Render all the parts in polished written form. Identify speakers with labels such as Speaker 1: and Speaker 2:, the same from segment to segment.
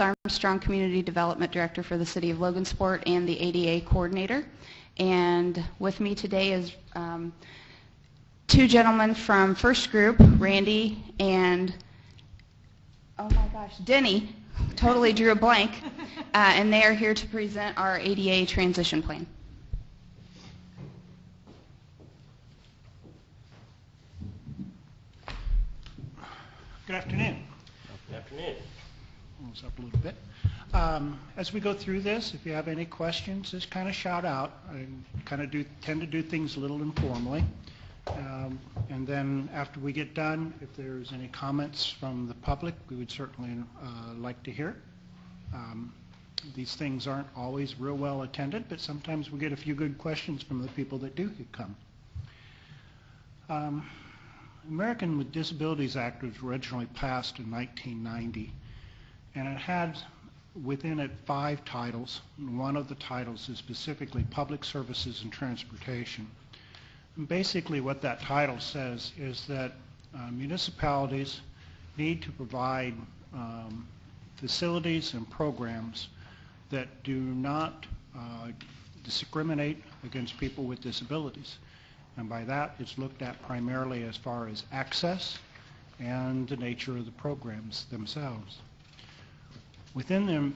Speaker 1: Armstrong, Community Development Director for the City of Logansport and the ADA Coordinator. And with me today is two gentlemen from First Group, Randy and, oh my gosh, Denny. Totally drew a blank. And they are here to present our ADA transition plan.
Speaker 2: Good afternoon.
Speaker 3: Good afternoon.
Speaker 2: Close up a little bit. As we go through this, if you have any questions, just kind of shout out. I kind of tend to do things a little informally. And then after we get done, if there's any comments from the public, we would certainly like to hear. These things aren't always real well attended, but sometimes we get a few good questions from the people that do come. American with Disabilities Act was originally passed in 1990, and it had within it 5 titles. And one of the titles is specifically Public Services and Transportation. And basically what that title says is that municipalities need to provide facilities and programs that do not discriminate against people with disabilities. And by that, it's looked at primarily as far as access and the nature of the programs themselves. Within them,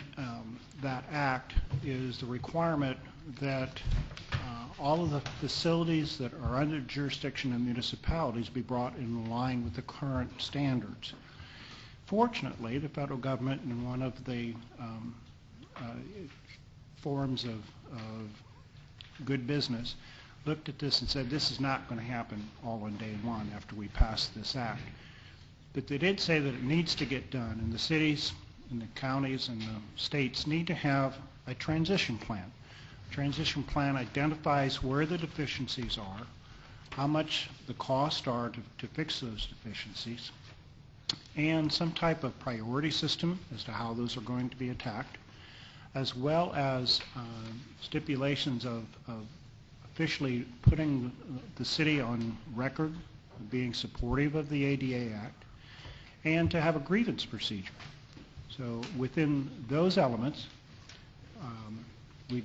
Speaker 2: that act is the requirement that all of the facilities that are under jurisdiction of municipalities be brought in line with the current standards. Fortunately, the federal government, in one of the forms of good business, looked at this and said this is not going to happen all on day one after we pass this act. But they did say that it needs to get done, and the cities and the counties and the states need to have a transition plan. A transition plan identifies where the deficiencies are, how much the costs are to fix those deficiencies, and some type of priority system as to how those are going to be attacked, as well as stipulations of officially putting the city on record of being supportive of the ADA Act, and to have a grievance procedure. So within those elements, we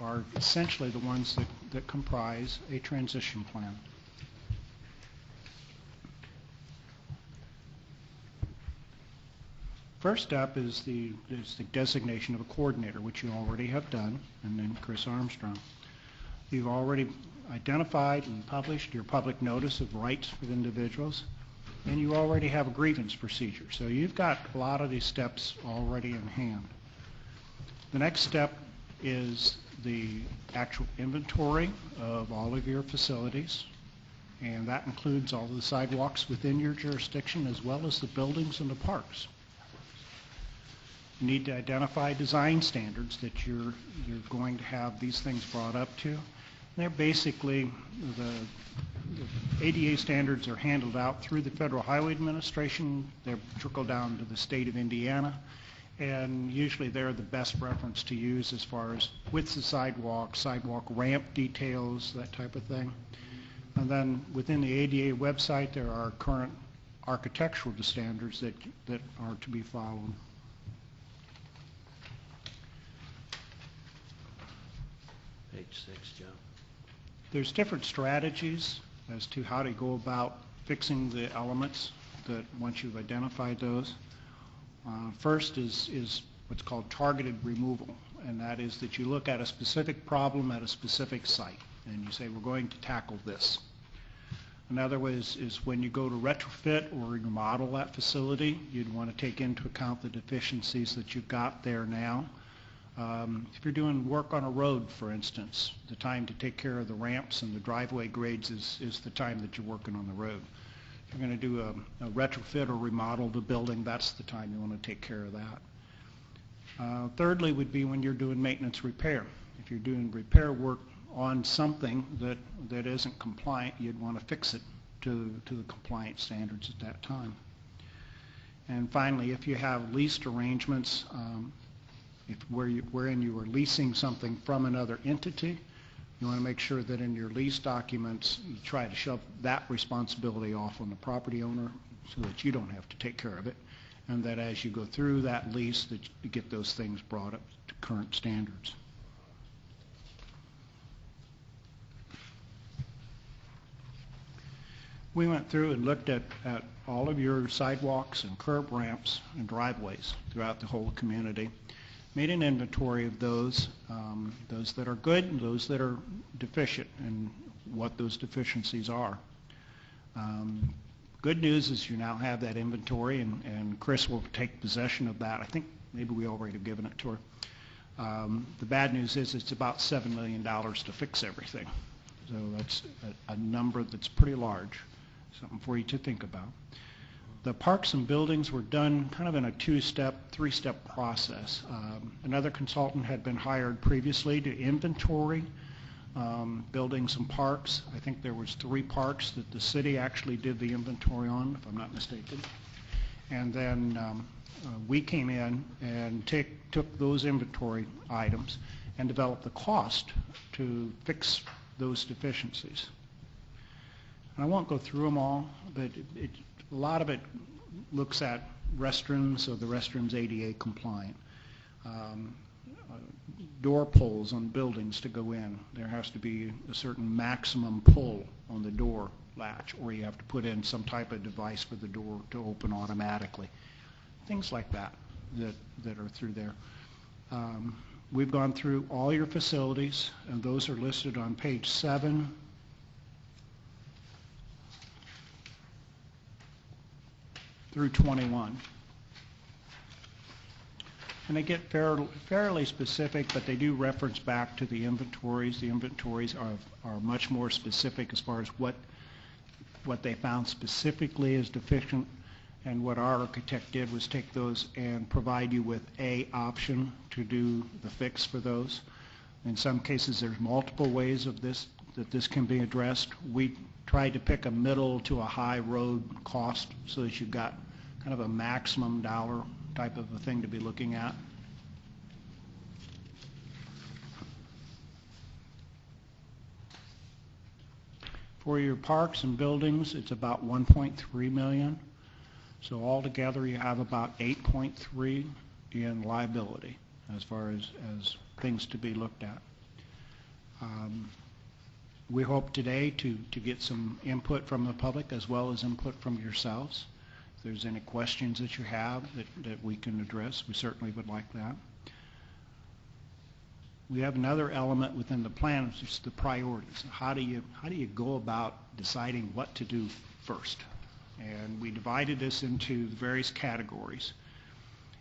Speaker 2: are essentially the ones that comprise a transition plan. First step is the designation of a coordinator, which you already have done, and then Chris Armstrong. You've already identified and published your public notice of rights for individuals, and you already have a grievance procedure. So you've got a lot of these steps already in hand. The next step is the actual inventory of all of your facilities, and that includes all of the sidewalks within your jurisdiction as well as the buildings and the parks. You need to identify design standards that you're going to have these things brought up to. They're basically, the ADA standards are handled out through the Federal Highway Administration. They trickle down to the state of Indiana, and usually they're the best reference to use as far as widths of sidewalk ramp details, that type of thing. And then within the ADA website, there are current architectural standards that are to be followed.
Speaker 3: Page 6, Joe.
Speaker 2: There's different strategies as to how to go about fixing the elements that once you've identified those. First is what's called targeted removal, and that is that you look at a specific problem at a specific site and you say we're going to tackle this. Another way is when you go to retrofit or remodel that facility, you'd want to take into account the deficiencies that you've got there now. If you're doing work on a road, for instance, the time to take care of the ramps and the driveway grades is the time that you're working on the road. If you're going to do a retrofit or remodel the building, that's the time you want to take care of that. Thirdly would be when you're doing maintenance repair. If you're doing repair work on something that isn't compliant, you'd want to fix it to the compliance standards at that time. And finally, if you have leased arrangements, wherein you are leasing something from another entity, you want to make sure that in your lease documents you try to shove that responsibility off on the property owner so that you don't have to take care of it. and that as you go through that lease that you get those things brought up to current standards. We went through and looked at all of your sidewalks and curb ramps and driveways throughout the whole community, made an inventory of those that are good and those that are deficient, and what those deficiencies are. Good news is you now have that inventory, and Chris will take possession of that. I think maybe we already have given it to her. The bad news is it's about $7 million to fix everything. So that's a number that's pretty large, something for you to think about. The parks and buildings were done kind of in a two-step, three-step process. Another consultant had been hired previously to inventory buildings and parks. I think there was 3 parks that the city actually did the inventory on, if I'm not mistaken. And then we came in and took those inventory items and developed the cost to fix those deficiencies. And I won't go through them all, but a lot of it looks at restrooms, so the restrooms ADA compliant. Door pulls on buildings to go in. There has to be a certain maximum pull on the door latch, or you have to put in some type of device for the door to open automatically. Things like that are through there. We've gone through all your facilities, and those are listed on page 7. Through 21. And they get fairly specific, but they do reference back to the inventories. The inventories are much more specific as far as what they found specifically as deficient, and what our architect did was take those and provide you with a option to do the fix for those. In some cases there's multiple ways of this can be addressed. We tried to pick a middle to a high road cost so that you've got kind of a maximum dollar type of a thing to be looking at. For your parks and buildings, it's about $1.3 million. So altogether you have about $8.3 in liability as far as things to be looked at. We hope today to get some input from the public as well as input from yourselves. If there's any questions that you have that we can address, we certainly would like that. We have another element within the plan, which is the priorities. How do you go about deciding what to do first? And we divided this into various categories.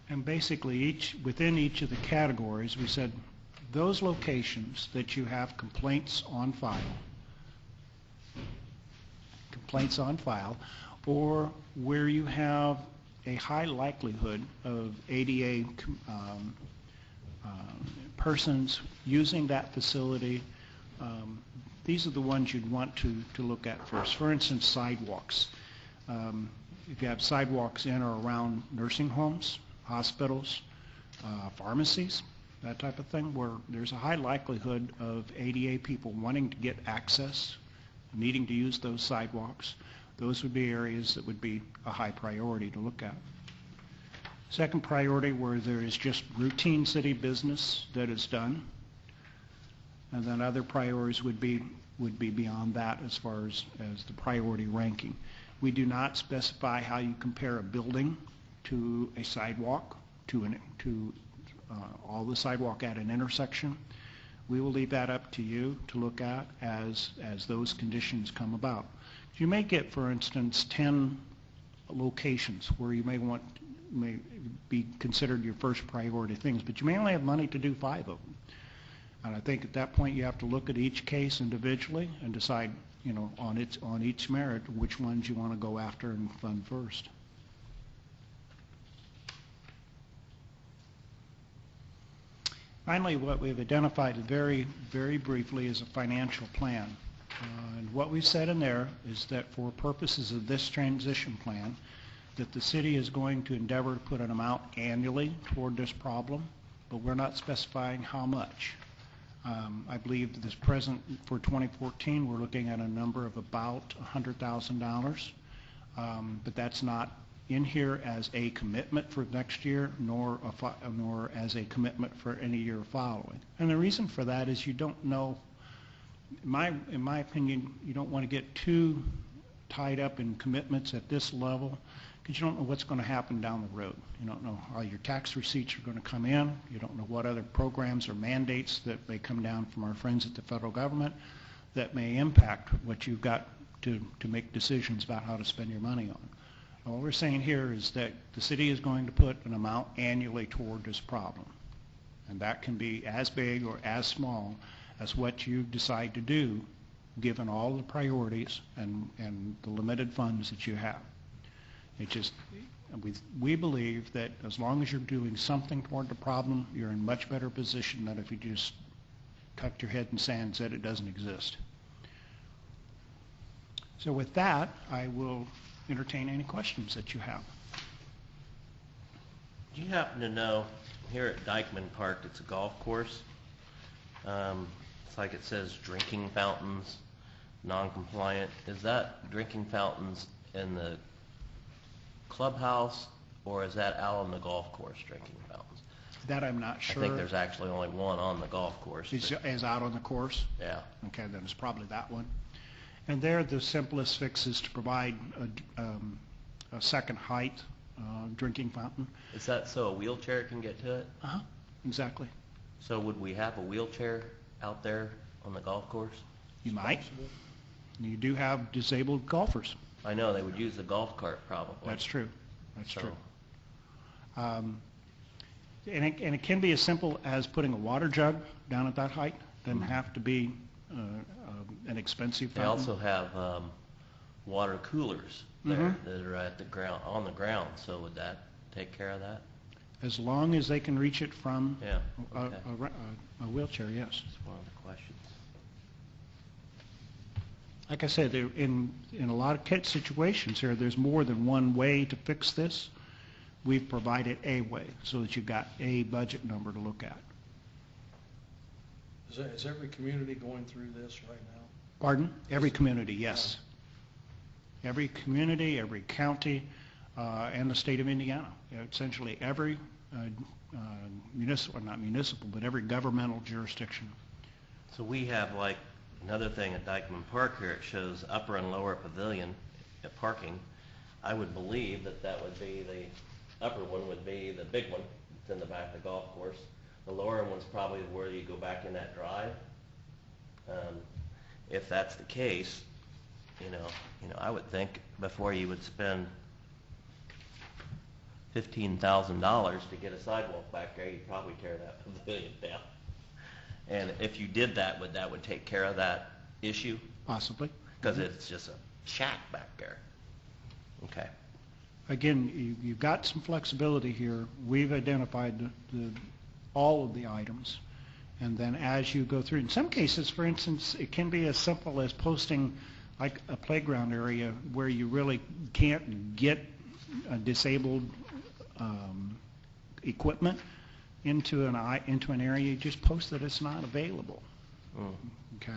Speaker 2: And basically within each of the categories, we said those locations that you have complaints on file, or where you have a high likelihood of ADA persons using that facility, these are the ones you'd want to look at first. For instance, sidewalks. If you have sidewalks in or around nursing homes, hospitals, pharmacies, that type of thing, where there's a high likelihood of ADA people wanting to get access, needing to use those sidewalks, those would be areas that would be a high priority to look at. Second priority, where there is just routine city business that is done. And then other priorities would be beyond that as far as the priority ranking. We do not specify how you compare a building to a sidewalk, to all the sidewalk at an intersection. We will leave that up to you to look at as those conditions come about. You may get, for instance, 10 locations where you may be considered your first priority things, but you may only have money to do 5 of them. And I think at that point you have to look at each case individually and decide, on each merit, which ones you want to go after and fund first. Finally, what we've identified very, very briefly is a financial plan. And what we've said in there is that for purposes of this transition plan, that the city is going to endeavor to put an amount annually toward this problem, but we're not specifying how much. I believe that this present for 2014, we're looking at a number of about $100,000, but that's not in here as a commitment for next year, nor as a commitment for any year following. And the reason for that is you don't know, in my opinion, you don't want to get too tied up in commitments at this level, because you don't know what's going to happen down the road. You don't know how your tax receipts are going to come in. You don't know what other programs or mandates that may come down from our friends at the federal government that may impact what you've got to make decisions about how to spend your money on. And what we're saying here is that the city is going to put an amount annually toward this problem. And that can be as big or as small as what you decide to do, given all the priorities and the limited funds that you have. It just, we believe that as long as you're doing something toward the problem, you're in much better position than if you just tucked your head in sand and said it doesn't exist. So with that, I will entertain any questions that you have.
Speaker 3: Do you happen to know, here at Dykeman Park, it's a golf course. It's like it says drinking fountains, non-compliant. Is that drinking fountains in the clubhouse, or is that out on the golf course, drinking fountains?
Speaker 2: That I'm not sure.
Speaker 3: I think there's actually only one on the golf course.
Speaker 2: Is out on the course?
Speaker 3: Yeah.
Speaker 2: Okay, then it's probably that one. And there, the simplest fix is to provide a second height drinking fountain.
Speaker 3: Is that so a wheelchair can get to it?
Speaker 2: Uh-huh, exactly.
Speaker 3: So would we have a wheelchair out there on the golf course?
Speaker 2: You might. You do have disabled golfers.
Speaker 3: I know, they would use the golf cart probably.
Speaker 2: That's true. That's
Speaker 3: So-
Speaker 2: true. And it can be as simple as putting a water jug down at that height. Doesn't have to be an expensive
Speaker 3: They
Speaker 2: fountain.
Speaker 3: also have water coolers there that are at the ground, on the ground, so would that take care of that?
Speaker 2: As long as they can reach it from
Speaker 3: Yeah,
Speaker 2: a,
Speaker 3: okay.
Speaker 2: a wheelchair, yes.
Speaker 3: That's one of the questions.
Speaker 2: Like I said, in a lot of situations here, there's more than one way to fix this. We've provided a way so that you've got a budget number to look at.
Speaker 4: Is every community going through this right now?
Speaker 2: Pardon? Every community, yes. Every community, every county, and the state of Indiana. Essentially every municipal, or not municipal, but every governmental jurisdiction.
Speaker 3: So we have like another thing at Dykeman Park here, it shows upper and lower pavilion at parking. I would believe that that would be the upper one would be the big one. It's in the back of the golf course. The lower one's probably where you go back in that drive. If that's the case, you know, I would think before you would spend $15,000 to get a sidewalk back there, you'd probably tear that pavilion down. And if you did that, would take care of that issue?
Speaker 2: Possibly.
Speaker 3: Because it's just a shack back there. Okay.
Speaker 2: Again, you've got some flexibility here. We've identified all of the items. And then as you go through, in some cases, for instance, it can be as simple as posting like a playground area where you really can't get disabled equipment into an area. You just post that it's not available. Okay.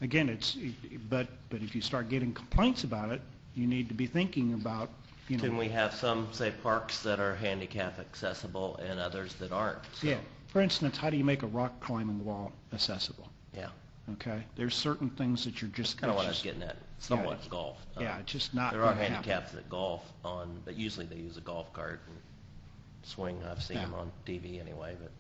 Speaker 2: Again, but if you start getting complaints about it, you need to be thinking about,
Speaker 3: Can we have some, say, parks that are handicap accessible and others that aren't? So,
Speaker 2: Yeah. For instance, how do you make a rock climbing wall accessible?
Speaker 3: Yeah.
Speaker 2: Okay. There's certain things that you're just
Speaker 3: Kind of what I was getting at. Somewhat
Speaker 2: it's-
Speaker 3: golf.
Speaker 2: Yeah, it's just not
Speaker 3: There are
Speaker 2: gonna happen.
Speaker 3: handicaps that golf on, but usually they use a golf cart and swing. I've seen them
Speaker 2: Yeah.
Speaker 3: on TV anyway, but.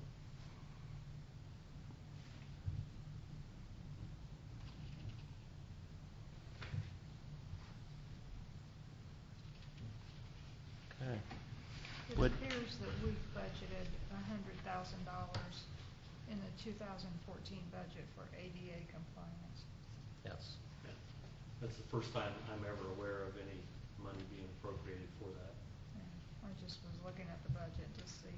Speaker 3: Okay.
Speaker 5: It
Speaker 3: Would-
Speaker 5: appears that we've budgeted $100,000 in the 2014 budget for ADA compliance.
Speaker 3: Yes.
Speaker 6: That's the first time I'm ever aware of any money being appropriated for that.
Speaker 5: And I just was looking at the budget to see.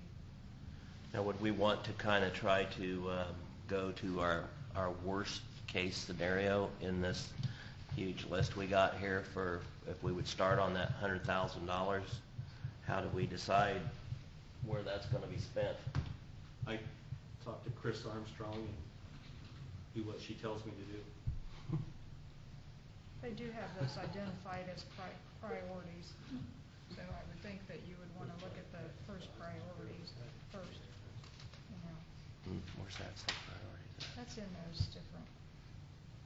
Speaker 3: Now, would we want to kind of try to go to our worst case scenario in this huge list we got here for if we would start on that $100,000? How do we decide where that's going to be spent?
Speaker 6: I talked to Chris Armstrong and do what she tells me to do.
Speaker 5: They do have those identified as priorities. So I would think that you would want to look at the first priorities first, you know.
Speaker 3: Where's that set priorities at?
Speaker 5: That's in those different,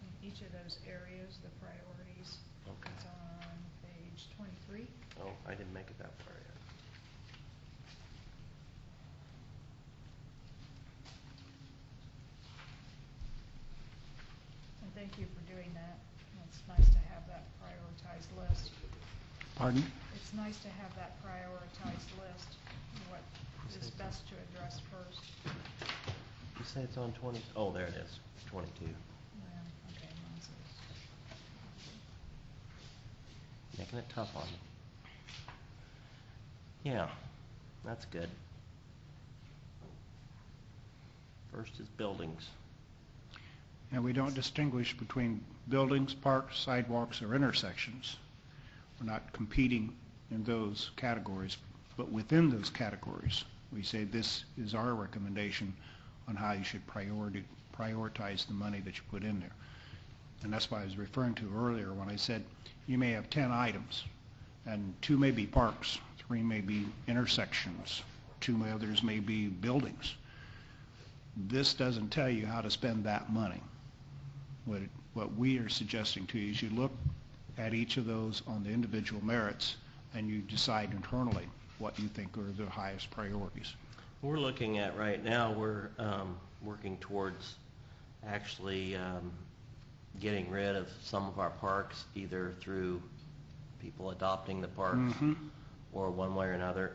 Speaker 5: in each of those areas, the priorities.
Speaker 3: Okay.
Speaker 5: It's on page 23.
Speaker 3: Oh, I didn't make it that far yet.
Speaker 5: And thank you for doing that. It's nice to have that prioritized list.
Speaker 2: Pardon?
Speaker 5: It's nice to have that prioritized list, what is best to address first.
Speaker 3: You say it's on 20, oh, there it is, 22.
Speaker 5: Yeah, okay, mine says.
Speaker 3: Making it tough on me. Yeah, that's good. First is buildings.
Speaker 2: And we don't distinguish between buildings, parks, sidewalks, or intersections. We're not competing in those categories, but within those categories, we say this is our recommendation on how you should prioritize the money that you put in there. And that's why I was referring to earlier when I said you may have 10 items, and 2 may be parks, 3 may be intersections, 2 others may be buildings. This doesn't tell you how to spend that money. What we are suggesting to you is you look at each of those on the individual merits and you decide internally what you think are the highest priorities.
Speaker 3: We're looking at right now, we're working towards actually getting rid of some of our parks, either through people adopting the parks or one way or another.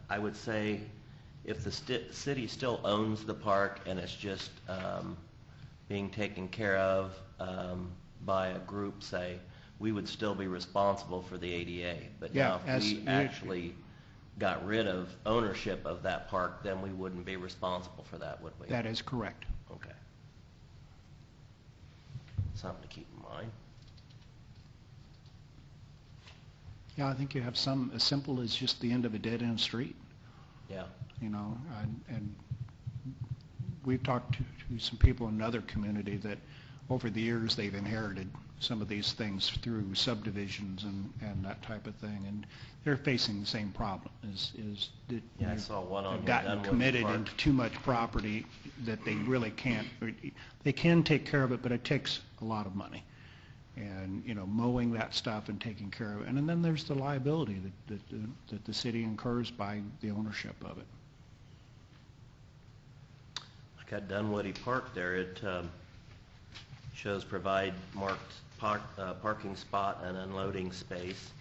Speaker 3: I would say if the city still owns the park and it's just being taken care of by a group, say, we would still be responsible for the ADA. But
Speaker 2: Yeah,
Speaker 3: now if we actually got rid of ownership of that park, then we wouldn't be responsible for that, would we?
Speaker 2: That is correct.
Speaker 3: Okay. Something to keep in mind.
Speaker 2: Yeah, I think you have some as simple as just the end of a dead-end street,
Speaker 3: Yeah.
Speaker 2: you know, and we've talked to some people in another community that over the years they've inherited some of these things through subdivisions and that type of thing, and they're facing the same problem, is that
Speaker 3: Yeah, I saw one on
Speaker 2: they've
Speaker 3: here,
Speaker 2: gotten
Speaker 3: Dunwoody
Speaker 2: committed
Speaker 3: Park.
Speaker 2: into too much property that they really can't, they can take care of it, but it takes a lot of money. And, you know, mowing that stuff and taking care of it. And then there's the liability that the city incurs by the ownership of it.
Speaker 3: Like at Dunwoody Park there, it shows provide marked parking spot and unloading space.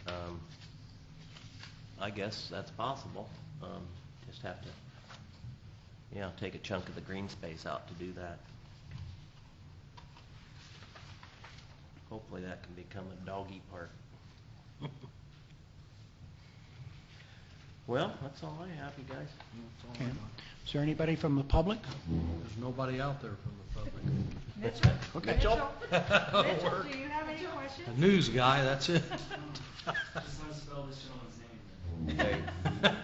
Speaker 3: I guess that's possible. Just have to, take a chunk of the green space out to do that. Hopefully that can become a doggy park. Well, that's all I have, you guys.
Speaker 2: Okay. Is there anybody from the public?
Speaker 4: There's nobody out there from the public.
Speaker 5: Mitchell?
Speaker 2: Okay.
Speaker 5: Mitchell, do you have any questions?
Speaker 4: A news guy, that's it.
Speaker 7: Just want to spell this gentleman's name.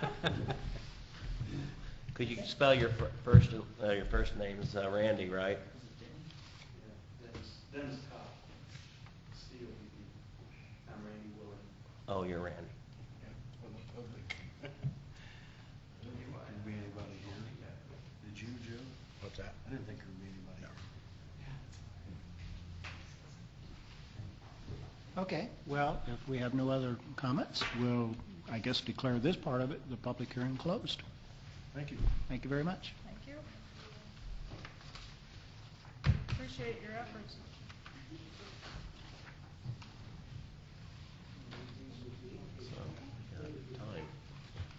Speaker 3: Could you spell your first name is Randy, right?
Speaker 7: Was it Denny? Yeah, Dennis Cobb. Steel, I'm Randy Willard.
Speaker 3: Oh, you're Randy.
Speaker 4: Could be anybody here. Did you, Joe?
Speaker 2: What's that?
Speaker 4: I didn't think there would be anybody here.
Speaker 2: Okay, well, if we have no other comments, we'll, I guess, declare this part of it, the public hearing, closed.
Speaker 4: Thank you.
Speaker 2: Thank you very much.
Speaker 5: Thank you. Appreciate your efforts.